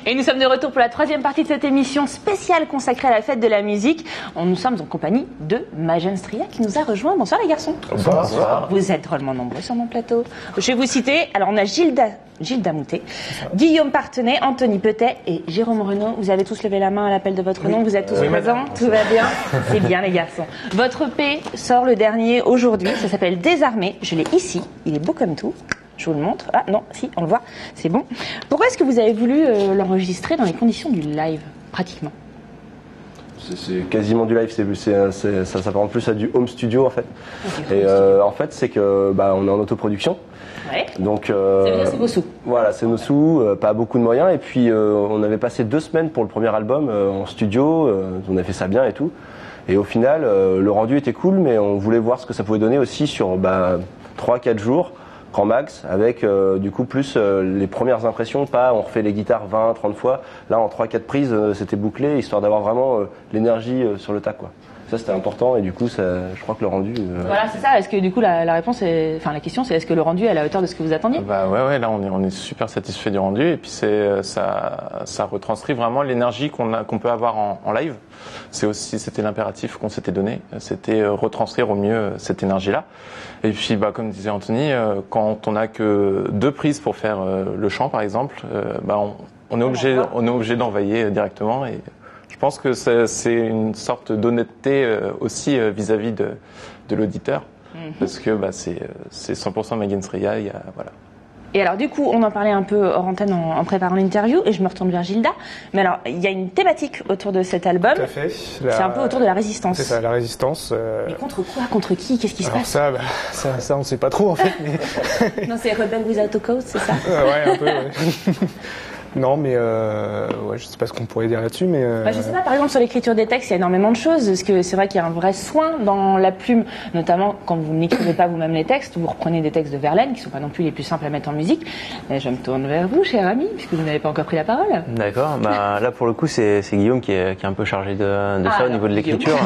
Et nous sommes de retour pour la troisième partie de cette émission spéciale consacrée à la fête de la musique. Nous sommes en compagnie de Magen Stria qui nous a rejoint. Bonsoir les garçons. Bonsoir. Vous êtes drôlement nombreux sur mon plateau. Je vais vous citer. Alors on a Gilles Damouté, Guillaume Partenay, Anthony Petet et Jérôme Renaud. Vous avez tous levé la main à l'appel de votre nom. Vous êtes tous présents. Tout va bien. C'est bien les garçons. Votre EP sort le dernier aujourd'hui. Ça s'appelle Désarmé. Je l'ai ici. Il est beau comme tout. Je vous le montre. Ah non, si, on le voit. C'est bon. Pourquoi est-ce que vous avez voulu l'enregistrer dans les conditions du live, pratiquement? C'est quasiment du live. Ça s'apparente plus à du home studio en fait. Et en fait, c'est que on est en autoproduction. Ouais. Donc, ça veut dire c'est vos sous. Voilà, c'est nos sous, pas beaucoup de moyens. Et puis, on avait passé 2 semaines pour le premier album en studio. On a fait ça bien et tout. Et au final, le rendu était cool, mais on voulait voir ce que ça pouvait donner aussi sur 3-4 jours. Grand max, avec du coup plus les premières impressions, pas on refait les guitares 20-30 fois, là en 3-4 prises c'était bouclé, histoire d'avoir vraiment l'énergie sur le tas quoi. Ça c'était important et du coup je crois que le rendu... Voilà c'est ça, est-ce que du coup la réponse est... Enfin la question c'est est-ce que le rendu est à la hauteur de ce que vous attendiez? Ouais, là on est super satisfait du rendu et puis ça retranscrit vraiment l'énergie qu'on peut avoir en live. C'était l'impératif qu'on s'était donné, c'était retranscrire au mieux cette énergie-là. Et puis comme disait Anthony, quand on n'a que 2 prises pour faire le chant par exemple, on est obligé d'envoyer directement et je pense que c'est une sorte d'honnêteté aussi vis-à-vis de l'auditeur parce que c'est 100% Magen Stria, voilà. Et alors du coup, on en parlait un peu hors antenne en préparant l'interview, et je me retourne vers Gilda. Mais alors, il y a une thématique autour de cet album. Tout à fait. C'est un peu autour de la résistance. C'est ça, la résistance. Mais contre quoi? Contre qui? Qu'est-ce qui se passe? Ça, on sait pas trop en fait. Mais... Non, c'est Rebel Without a Cause, c'est ça? Ouais, un peu, ouais. Non, mais je sais pas ce qu'on pourrait dire là-dessus, mais... je sais pas, par exemple, sur l'écriture des textes, il y a énormément de choses, parce que c'est vrai qu'il y a un vrai soin dans la plume, notamment quand vous n'écrivez pas vous-même les textes, vous reprenez des textes de Verlaine, qui sont pas non plus les plus simples à mettre en musique. Et je me tourne vers vous, cher ami, puisque vous n'avez pas encore pris la parole. D'accord, là pour le coup, c'est Guillaume qui est un peu chargé de ça au niveau de l'écriture.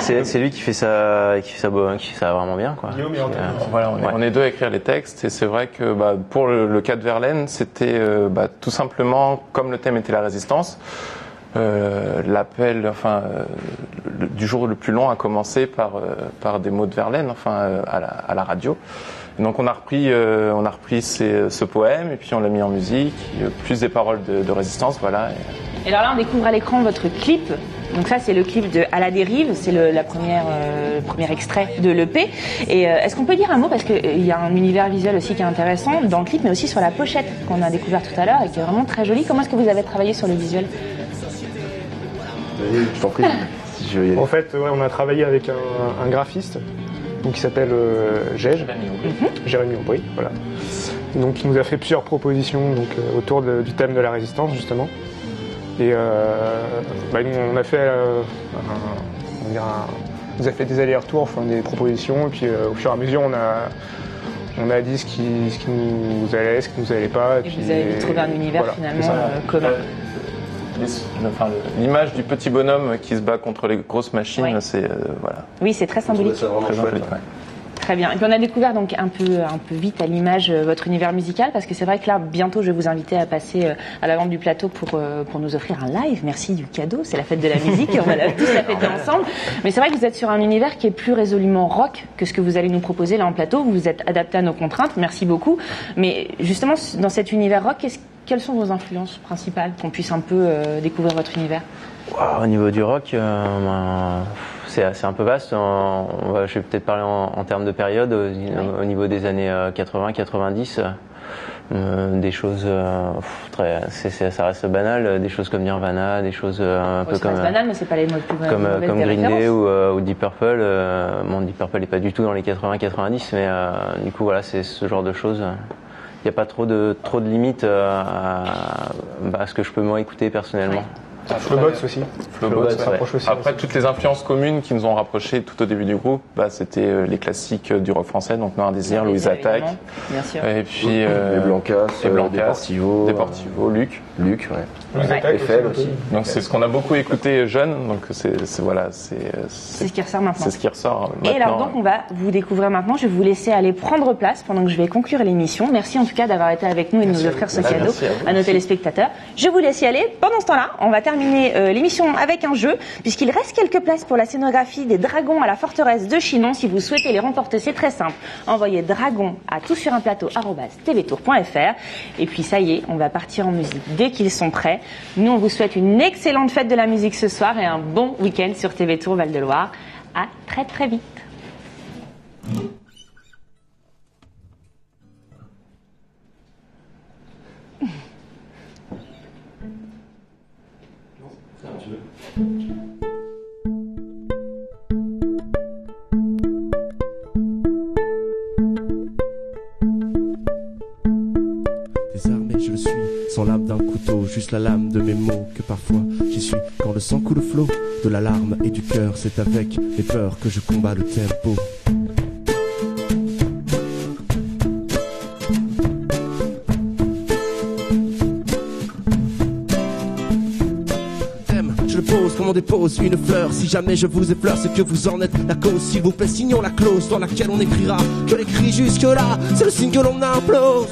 C'est lui qui fait ça vraiment bien, quoi. Guillaume et Antoine. Voilà, on est 2 à écrire les textes, et c'est vrai que pour le cas de Verlaine, c'était tout simplement, comme le thème était la résistance, l'appel du jour le plus long a commencé par des mots de Verlaine, à la radio. Et donc on a repris ce poème et puis on l'a mis en musique, plus des paroles de résistance, voilà. Et alors là, on découvre à l'écran votre clip. Donc ça, c'est le clip de À la dérive, c'est le premier extrait de l'EP. Et est-ce qu'on peut dire un mot, parce qu'il y a un univers visuel aussi qui est intéressant dans le clip, mais aussi sur la pochette qu'on a découvert tout à l'heure et qui est vraiment très jolie. Comment est-ce que vous avez travaillé sur le visuel? Je t'en prie. En fait, on a travaillé avec un graphiste qui s'appelle Jérémy Aubry, voilà. Donc il nous a fait plusieurs propositions autour du thème de la résistance, justement. Et on a fait nous a fait des allers-retours, des propositions, et puis au fur et à mesure on a dit ce qui nous allait, ce qui nous allait pas. Et puis vous avez trouvé un univers finalement commun. L'image du petit bonhomme qui se bat contre les grosses machines, c'est voilà. Oui, c'est très symbolique. Très joli. Très bien. Et puis on a découvert donc un peu vite à l'image votre univers musical, parce que c'est vrai que là bientôt je vais vous inviter à passer à l'avant du plateau pour nous offrir un live. Merci du cadeau, c'est la fête de la musique et on va tous la fêter ensemble. Mais c'est vrai que vous êtes sur un univers qui est plus résolument rock que ce que vous allez nous proposer là en plateau. Vous vous êtes adapté à nos contraintes, merci beaucoup. Mais justement dans cet univers rock, quelles sont vos influences principales, qu'on puisse un peu découvrir votre univers? Au niveau du rock, c'est un peu vaste. Je vais peut-être parler en termes de période. Au niveau des années 80-90, des choses ça reste banal, des choses comme Nirvana, des choses un peu comme banal, mais c'est pas les mots plus comme Green Day ou Deep Purple. Deep Purple n'est pas du tout dans les 80-90, mais du coup voilà, c'est ce genre de choses. Il n'y a pas trop de limites à ce que je peux moi écouter personnellement. Flowbox aussi. Flowbox, ça rapproche aussi. Après, toutes les influences communes qui nous ont rapprochés tout au début du groupe, c'était les classiques du rock français, donc Noir Désir, Louise Attaque. Bien sûr. Et puis les Blancas, Deportivo, Luc, ouais. Louise Attaque Eiffel aussi. Donc c'est ce qu'on a beaucoup écouté jeune, donc c'est ce qui ressort maintenant. C'est ce qui ressort maintenant. Et alors donc on va vous découvrir maintenant. Je vais vous laisser aller prendre place pendant que je vais conclure l'émission. Merci en tout cas d'avoir été avec nous et de nous offrir ce cadeau à nos téléspectateurs. Je vous laisse y aller. Pendant ce temps-là, on va terminer l'émission avec un jeu, puisqu'il reste quelques places pour la scénographie des dragons à la forteresse de Chinon. Si vous souhaitez les remporter, c'est très simple. Envoyez dragon à toutsurinplateau@tvtour.fr. Et puis ça y est, on va partir en musique dès qu'ils sont prêts. Nous, on vous souhaite une excellente fête de la musique ce soir et un bon week-end sur TV Tour Val-de-Loire. À très très vite. Désarmé, je le suis, sans lame d'un couteau, juste la lame de mes mots que parfois j'y suis. Quand le sang coule au flot de la larme et du cœur, c'est avec les peurs que je combats le tempo. Je le pose comme on dépose une fleur. Si jamais je vous effleure, c'est que vous en êtes la cause. S'il vous plaît, signons la clause dans laquelle on écrira que les cris jusque-là, c'est le signe que l'on implose.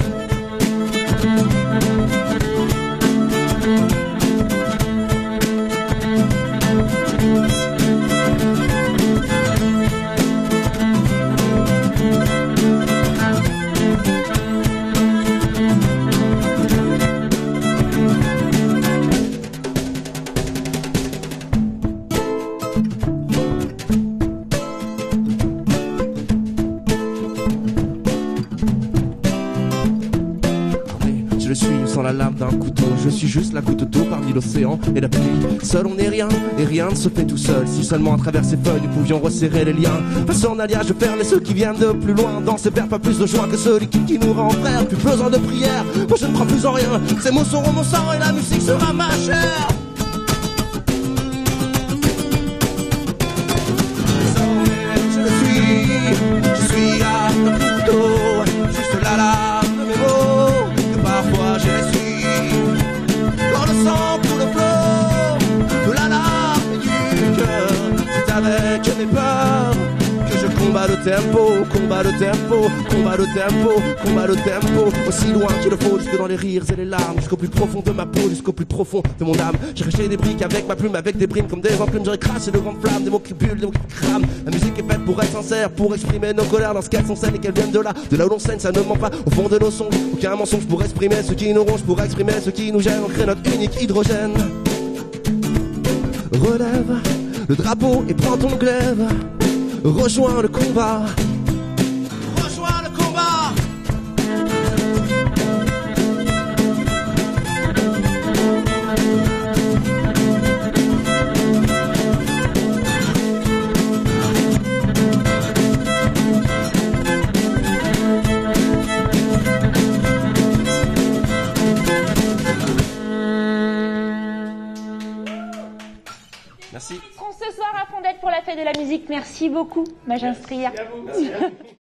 La lame d'un couteau, je suis juste la goutte d'eau parmi l'océan et la pluie. Seul on n'est rien et rien ne se fait tout seul. Si seulement à travers ces feuilles nous pouvions resserrer les liens. Face en alliage de faire les ceux qui viennent de plus loin. Dans ces vers pas plus de joie que ce liquide qui nous rend frères. Plus besoin de prière, moi je ne crois plus en rien. Ces mots seront mon sang et la musique sera ma chair. Je suis là, un couteau, juste la lame de mes mots. Parfois je suis quand le sang coule le flot de la larme et du cœur. C'est avec mes peurs que je combats le tempo, combat le tempo, combat le tempo, combat le tempo. Aussi loin qu'il le faut, jusque dans les rires et les larmes, jusqu'au plus profond de ma peau, jusqu'au plus profond de mon âme. J'ai rejeté des briques avec ma plume, avec des brimes comme des enclumes. J'ai craché de grandes flammes, des mots qui brûlent, des mots qui crament. La musique est faite pour être sincère, pour exprimer nos colères dans ce qu'elles sont saines et qu'elles viennent de là où l'on saigne, ça ne ment pas. Au fond de nos sons, aucun mensonge pour exprimer ce qui nous ronge, pour exprimer ce qui nous gêne. On crée notre unique hydrogène. Relève le drapeau et prends ton glaive. Rejoins le combat. Rejoins le combat. Merci. Ce soir à Fondette pour la fête de la musique. Merci beaucoup, Majin Stria.